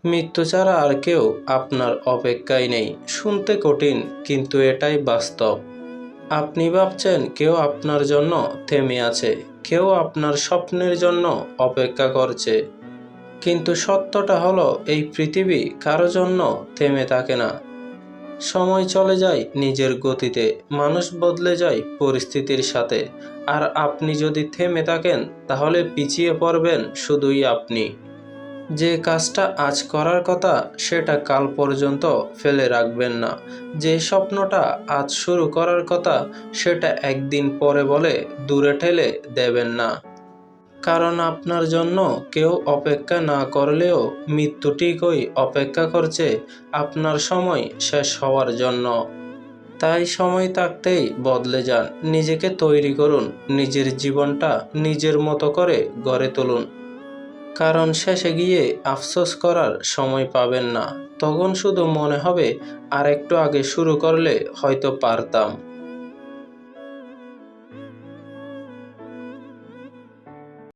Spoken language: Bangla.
মৃত্যু ছাড়া আর কেউ আপনার অপেক্ষায় নেই। শুনতে কঠিন, কিন্তু এটাই বাস্তব। আপনি ভাবছেন কেউ আপনার জন্য থেমে আছে, কেউ আপনার স্বপ্নের জন্য অপেক্ষা করছে। কিন্তু সত্যটা হলো, এই পৃথিবী কারো জন্য থেমে থাকে না। সময় চলে যায় নিজের গতিতে, মানুষ বদলে যায় পরিস্থিতির সাথে। আর আপনি যদি থেমে থাকেন, তাহলে পিছিয়ে পড়বেন শুধুই আপনি। যে কাজটা আজ করার কথা, সেটা কাল পর্যন্ত ফেলে রাখবেন না। যে স্বপ্নটা আজ শুরু করার কথা, সেটা একদিন পরে বলে দূরে ঠেলে দেবেন না। কারণ আপনার জন্য কেউ অপেক্ষা না করলেও মৃত্যু ঠিকই অপেক্ষা করছে আপনার সময় শেষ হওয়ার জন্য। তাই সময় থাকতেই বদলে যান, নিজেকে তৈরি করুন, নিজের জীবনটা নিজের মতো করে গড়ে তুলুন। কারণ শেষে গিয়ে আফসোস করার সময় পাবেন না। তখন শুধু মনে হবে, আর একটু আগে শুরু করলে হয়তো পারতাম।